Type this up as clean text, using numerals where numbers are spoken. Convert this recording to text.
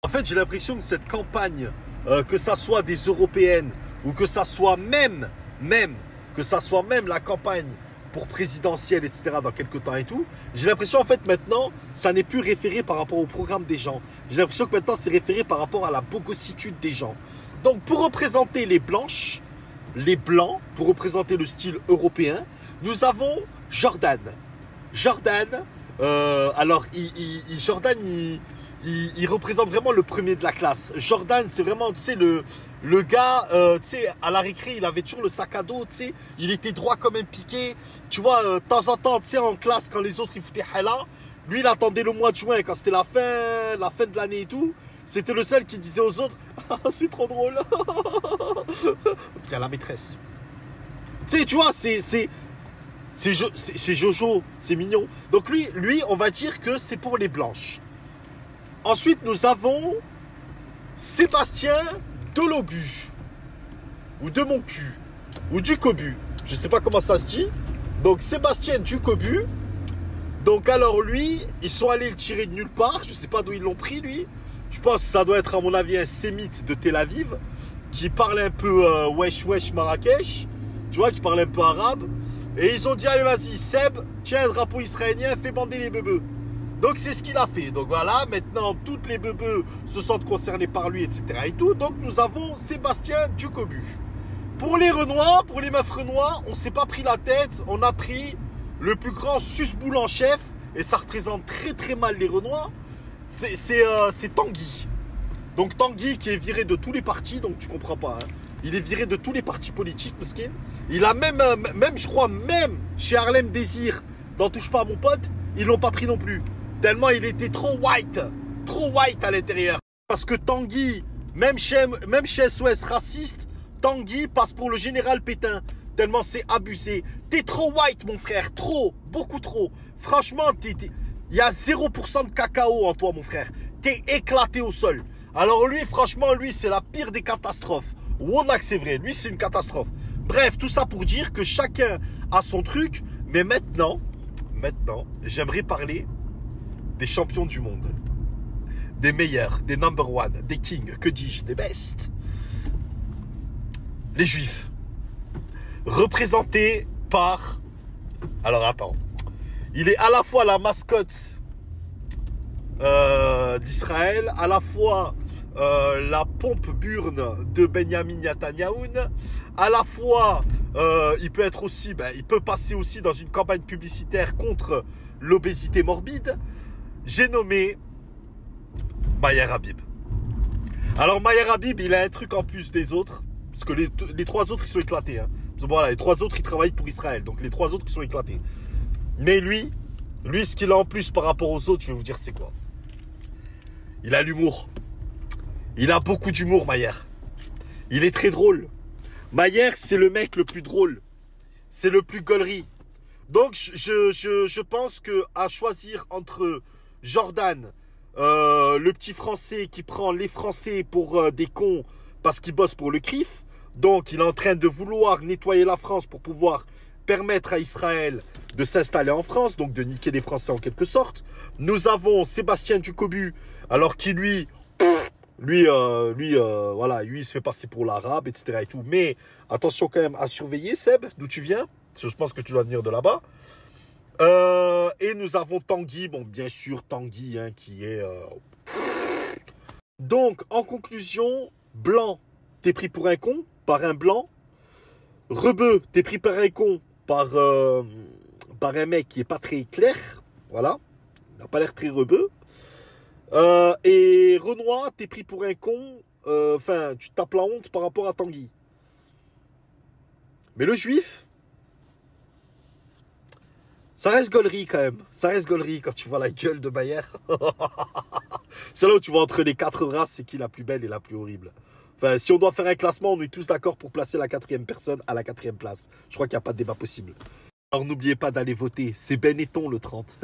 En fait, j'ai l'impression que cette campagne, que ça soit des européennes ou que ça soit même la campagne pour présidentielle, etc., dans quelques temps et tout, j'ai l'impression, en fait, maintenant, ça n'est plus référé par rapport au programme des gens. J'ai l'impression que maintenant, c'est référé par rapport à la bogossitude des gens. Donc, pour représenter les blanches, les blancs, pour représenter le style européen, nous avons Jordan. Jordan, Jordan, il représente vraiment le premier de la classe. Jordan, c'est vraiment, tu sais, le gars, tu sais, à la récré, il avait toujours le sac à dos, tu sais, il était droit comme un piqué. Tu vois, de temps en temps, tu sais, en classe, quand les autres, ils foutaient hala, lui, il attendait le mois de juin, quand c'était la fin de l'année et tout. C'était le seul qui disait aux autres, ah, c'est trop drôle. Il y a la maîtresse. Tu sais, tu vois, c'est Jojo, c'est mignon. Donc lui, on va dire que c'est pour les blanches. Ensuite, nous avons Sébastien Delogu, ou de mon cul, ou du cobu. Je sais pas comment ça se dit. Donc Sébastien Ducobu. Donc alors lui, ils sont allés le tirer de nulle part. Je sais pas d'où ils l'ont pris lui. Je pense que ça doit être à mon avis un sémite de Tel Aviv qui parle un peu wesh wesh Marrakech. Tu vois, qui parle un peu arabe. Et ils ont dit, allez vas-y Seb, tiens un drapeau israélien, fais bander les bebeux. Donc c'est ce qu'il a fait. Donc voilà, maintenant toutes les bebeux se sentent concernés par lui, etc. et tout. Donc nous avons Sébastien Ducobu. Pour les Renois, pour les meufs Renois, on s'est pas pris la tête. On a pris le plus grand susboule en chef. Et ça représente très très mal les Renois. C'est Tanguy. Donc Tanguy qui est viré de tous les partis. Donc tu comprends pas. Hein. Il est viré de tous les partis politiques, Meskin. Il a même je crois, même chez Harlem Désir, dans Touche pas à mon pote, ils l'ont pas pris non plus. Tellement il était trop white à l'intérieur. Parce que Tanguy, même chez SOS raciste, Tanguy passe pour le général Pétain. Tellement c'est abusé. T'es trop white, mon frère. Trop, beaucoup trop. Franchement, il y a 0% de cacao en toi, mon frère. T'es éclaté au sol. Alors lui, franchement, lui, c'est la pire des catastrophes. Wallah que c'est vrai. Lui, c'est une catastrophe. Bref, tout ça pour dire que chacun a son truc. Mais maintenant, j'aimerais parler des champions du monde. Des meilleurs, des number one, des kings, que dis-je, des best. Les juifs. Représentés par... Alors attends. Il est à la fois la mascotte d'Israël, à la fois la pompe burne de Benjamin Netanyahu, à la fois il peut être aussi, il peut passer aussi dans une campagne publicitaire contre l'obésité morbide. J'ai nommé Maher Habib. Alors Maher Habib, il a un truc en plus des autres, parce que les trois autres ils sont éclatés. Hein. Voilà, les trois autres ils travaillent pour Israël, donc les trois autres ils sont éclatés. Mais lui, ce qu'il a en plus par rapport aux autres, je vais vous dire c'est quoi. Il a l'humour. Il a beaucoup d'humour, Maher. Il est très drôle. Maher, c'est le mec le plus drôle. C'est le plus gaulerie. Donc, je pense qu'à choisir entre Jordan, le petit français qui prend les Français pour des cons parce qu'il bosse pour le CRIF. Donc, il est en train de vouloir nettoyer la France pour pouvoir permettre à Israël de s'installer en France, donc de niquer les Français en quelque sorte. Nous avons Sébastien Ducobu, alors qui lui, voilà, lui, il se fait passer pour l'arabe, etc. et tout. Mais attention quand même à surveiller, Seb, d'où tu viens, parce que je pense que tu dois venir de là-bas. Et nous avons Tanguy, bon, bien sûr, Tanguy, hein, qui est... Donc, en conclusion, blanc, t'es pris pour un con, par un blanc. Rebeu, t'es pris par un con, par un mec qui est pas très clair, voilà, il n'a pas l'air très rebeu. Et Renoir, t'es pris pour un con, enfin, tu tapes la honte par rapport à Tanguy. Mais le juif, ça reste gaulerie quand même, ça reste gaulerie quand tu vois la gueule de Maher. C'est là où tu vois entre les quatre races, c'est qui la plus belle et la plus horrible. Enfin, si on doit faire un classement, on est tous d'accord pour placer la quatrième personne à la quatrième place. Je crois qu'il n'y a pas de débat possible. Alors n'oubliez pas d'aller voter. C'est Benetton le 30.